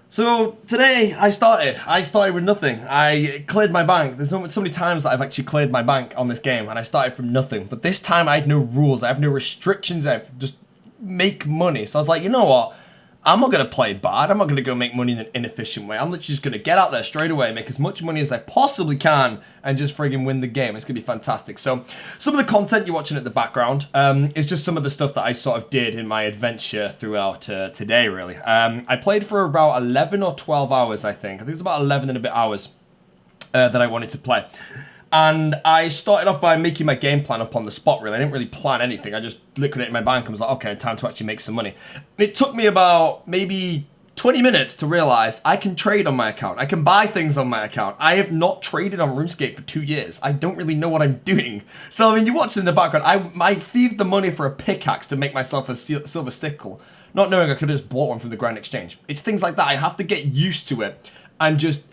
So today I started with nothing. I cleared my bank. There's so many times that I've actually cleared my bank on this game and I started from nothing. But this time I had no rules, I have no restrictions, I just make money. So I was like, you know what? I'm not going to play bad. I'm not going to go make money in an inefficient way. I'm literally just going to get out there straight away, make as much money as I possibly can, and just friggin' win the game. It's going to be fantastic. So some of the content you're watching at the background is just some of the stuff that I sort of did in my adventure throughout today, really. I played for about 11 or 12 hours, I think. I think it was about 11 and a bit hours that I wanted to play. And I started off by making my game plan up on the spot, really. I didn't really plan anything. I just liquidated my bank and was like, okay, time to actually make some money. It took me about maybe 20 minutes to realize I can trade on my account. I can buy things on my account. I have not traded on RuneScape for 2 years. I don't really know what I'm doing. So, I mean, you're watching in the background. I thieved the money for a pickaxe to make myself a silver stickle, not knowing I could have just bought one from the Grand Exchange. It's things like that. I have to get used to it and just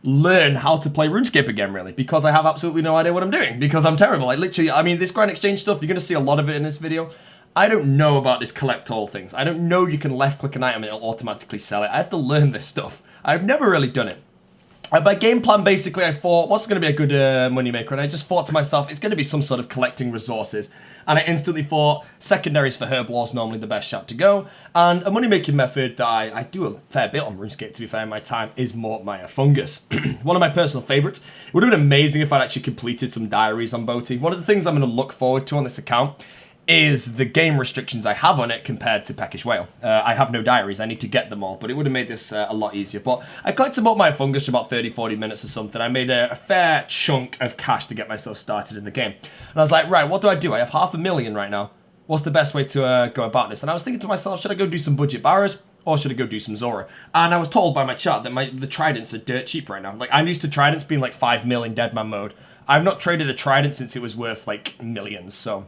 learn how to play RuneScape again, really, because I have absolutely no idea what I'm doing, because I'm terrible. Like, literally, I mean, this Grand Exchange stuff, you're going to see a lot of it in this video. I don't know about this collect all things. I don't know you can left-click an item and it'll automatically sell it. I have to learn this stuff. I've never really done it. By game plan, basically, I thought, what's going to be a good moneymaker? And I just thought to myself, it's going to be some sort of collecting resources. And I instantly thought, secondaries for herb wars normally the best shout to go. And a money-making method that I do a fair bit on RuneScape, to be fair, in my time, is more my fungus. One of my personal favorites. It would have been amazing if I'd actually completed some diaries on Boaty. One of the things I'm going to look forward to on this account is the game restrictions I have on it compared to Peckish Whale. I have no diaries, I need to get them all, but it would have made this a lot easier. But I collected up my fungus for about 30-40 minutes or something. I made a fair chunk of cash to get myself started in the game. And I was like, right, what do? I have 500,000 right now. What's the best way to go about this? And I was thinking to myself, should I go do some budget barrows? Or should I go do some Zulrah? And I was told by my chat that the tridents are dirt cheap right now. Like, I'm used to tridents being like 5 mil in Deadman mode. I've not traded a trident since it was worth like millions, so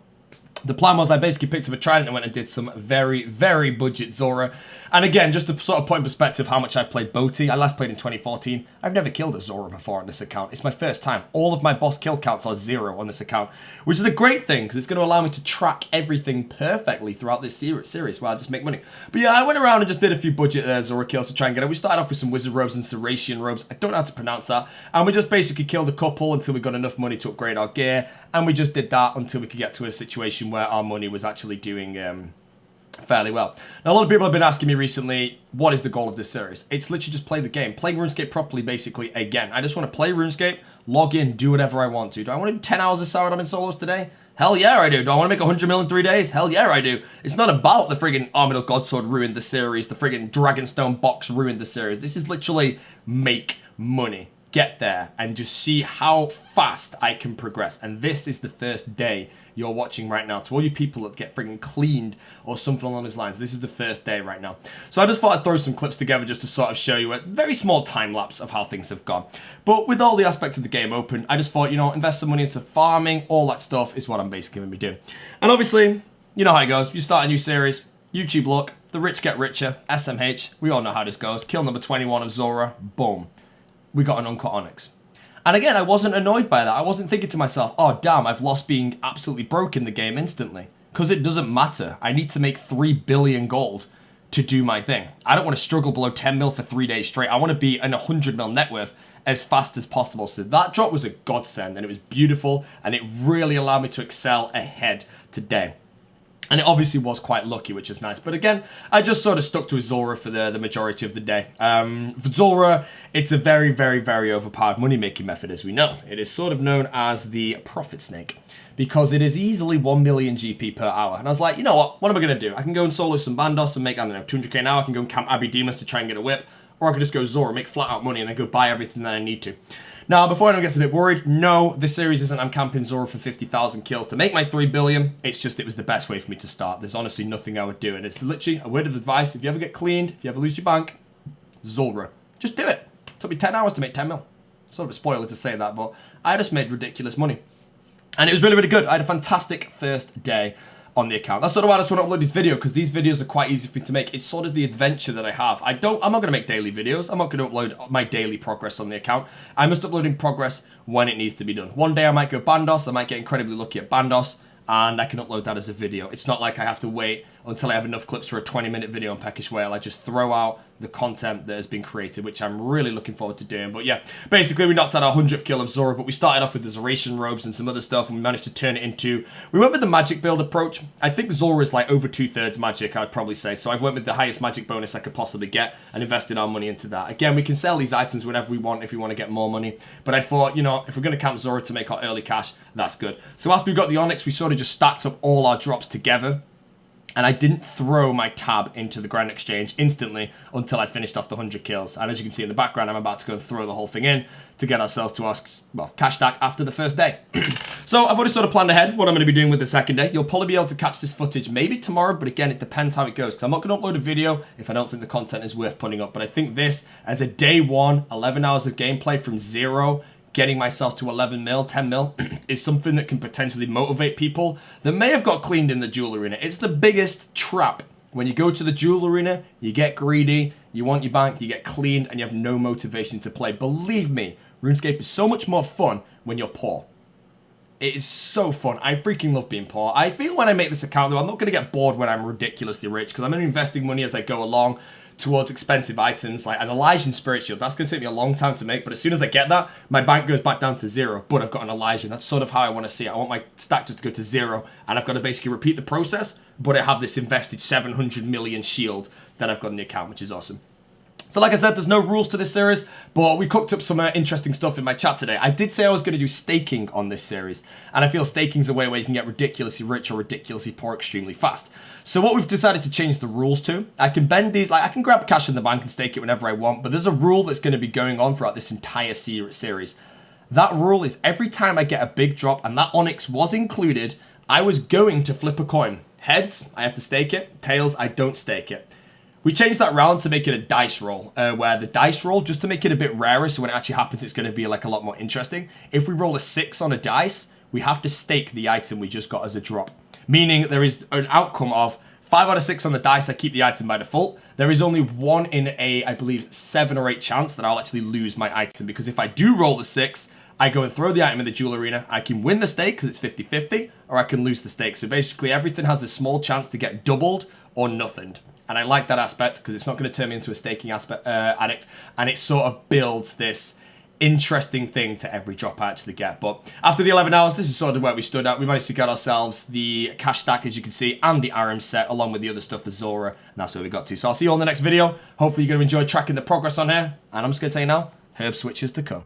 the plan was I basically picked up a trident and went and did some very, very budget Zulrah. And again, just to sort of put in perspective how much I've played Boaty. I last played in 2014. I've never killed a Zulrah before on this account. It's my first time. All of my boss kill counts are 0 on this account, which is a great thing because it's going to allow me to track everything perfectly throughout this series where I just make money. But yeah, I went around and just did a few budget Zulrah kills to try and get it. We started off with some wizard robes and Seratian robes. I don't know how to pronounce that. And we just basically killed a couple until we got enough money to upgrade our gear. And we just did that until we could get to a situation where our money was actually doing fairly well. Now, a lot of people have been asking me recently, what is the goal of this series? It's literally just play the game. Play RuneScape properly, basically, again. I just want to play RuneScape, log in, do whatever I want to. Do I want to do 10 hours of Sauron in solos today? Hell yeah, I do. Do I want to make 100 mil in 3 days? Hell yeah, I do. It's not about the friggin' Armadillo Godsword ruined the series, the friggin' Dragonstone box ruined the series. This is literally make money. Get there and just see how fast I can progress. And this is the first day you're watching right now. To all you people that get friggin' cleaned or something along those lines, this is the first day right now. So I just thought I'd throw some clips together just to sort of show you a very small time lapse of how things have gone. But with all the aspects of the game open, I just thought, you know, invest some money into farming, all that stuff is what I'm basically going to be doing. And obviously, you know how it goes. You start a new series, YouTube luck, the rich get richer, SMH, we all know how this goes. Kill number 21 of Zulrah, boom. We got an uncut onyx. And again, I wasn't annoyed by that. I wasn't thinking to myself, oh damn, I've lost being absolutely broke in the game instantly. Because it doesn't matter. I need to make 3 billion gold to do my thing. I don't want to struggle below 10 mil for 3 days straight. I want to be in 100 mil net worth as fast as possible. So that drop was a godsend and it was beautiful and it really allowed me to excel ahead today. And it obviously was quite lucky, which is nice. But again, I just sort of stuck to Zulrah for the majority of the day. For Zulrah, it's a very, very, very overpowered money-making method, as we know. It is sort of known as the profit snake because it is easily 1 million GP per hour. And I was like, you know what am I going to do? I can go and solo some Bandos and make, I don't know, 200k an hour. I can go and camp Abbey Demons to try and get a whip. Or I could just go Zulrah, make flat out money, and then go buy everything that I need to. Now, before anyone gets a bit worried, no, this series isn't I'm camping Zulrah for 50,000 kills to make my 3 billion. It's just it was the best way for me to start. There's honestly nothing I would do. And it's literally a word of advice. If you ever get cleaned, if you ever lose your bank, Zulrah. Just do it. It took me 10 hours to make 10 mil. Sort of a spoiler to say that, but I just made ridiculous money. And it was really, really good. I had a fantastic first day on the account. That's sort of why I just want to upload this video, because these videos are quite easy for me to make. It's sort of the adventure that I have. I'm not going to make daily videos. I'm not going to upload my daily progress on the account. I'm just uploading progress when it needs to be done. One day I might go Bandos. I might get incredibly lucky at Bandos, and I can upload that as a video. It's not like I have to wait until I have enough clips for a 20-minute video on Peckish Whale. I just throw out the content that has been created, which I'm really looking forward to doing. But yeah, basically we knocked out our 100th kill of Zulrah, but we started off with the Zeration robes and some other stuff, and we managed to turn it into... We went with the magic build approach. I think Zulrah is like over 2/3 magic, I'd probably say. So I've went with the highest magic bonus I could possibly get and invested our money into that. Again, we can sell these items whenever we want if we want to get more money. But I thought, you know, if we're going to camp Zulrah to make our early cash, that's good. So after we got the Onyx, we sort of just stacked up all our drops together. And I didn't throw my tab into the Grand Exchange instantly until I finished off the 100 kills. And as you can see in the background, I'm about to go and throw the whole thing in to get ourselves to our, well, cash stack after the first day. So I've already sort of planned ahead what I'm going to be doing with the second day. You'll probably be able to catch this footage maybe tomorrow, but again, it depends how it goes. Because I'm not going to upload a video if I don't think the content is worth putting up. But I think this, as a day one, 11 hours of gameplay from zero, getting myself to 11 mil, 10 mil, is something that can potentially motivate people that may have got cleaned in the Jewel Arena. It's the biggest trap. When you go to the Jewel Arena, you get greedy, you want your bank, you get cleaned, and you have no motivation to play. Believe me, RuneScape is so much more fun when you're poor. It is so fun. I freaking love being poor. I feel when I make this account, though, I'm not going to get bored when I'm ridiculously rich, because I'm investing money as I go along towards expensive items like an Elysian Spirit Shield. That's going to take me a long time to make, but as soon as I get that, my bank goes back down to zero, but I've got an Elysian. That's sort of how I want to see it. I want my stack just to go to zero, and I've got to basically repeat the process, but I have this invested 700 million shield that I've got in the account, which is awesome. So like I said, there's no rules to this series, but we cooked up some interesting stuff in my chat today. I did say I was going to do staking on this series, and I feel staking's a way where you can get ridiculously rich or ridiculously poor extremely fast. So what we've decided to change the rules to, I can bend these, like I can grab cash in the bank and stake it whenever I want, but there's a rule that's going to be going on throughout this entire series. That rule is every time I get a big drop, and that Onyx was included, I was going to flip a coin. Heads, I have to stake it. Tails, I don't stake it. We changed that round to make it a dice roll, where the dice roll, just to make it a bit rarer, so when it actually happens, it's going to be like a lot more interesting. If we roll a 6 on a dice, we have to stake the item we just got as a drop. Meaning there is an outcome of 5 out of 6 on the dice, I keep the item by default. There is only 1 in a, I believe, 7 or 8 chance that I'll actually lose my item, because if I do roll the 6, I go and throw the item in the Jewel Arena. I can win the stake because it's 50-50, or I can lose the stake. So basically everything has a small chance to get doubled or nothinged. And I like that aspect because it's not going to turn me into a staking addict. And it sort of builds this interesting thing to every drop I actually get. But after the 11 hours, this is sort of where we stood at. We managed to get ourselves the cash stack, as you can see, and the RM set, along with the other stuff for Zulrah. And that's where we got to. So I'll see you all in the next video. Hopefully you're going to enjoy tracking the progress on here. And I'm just going to tell you now, herb switches to come.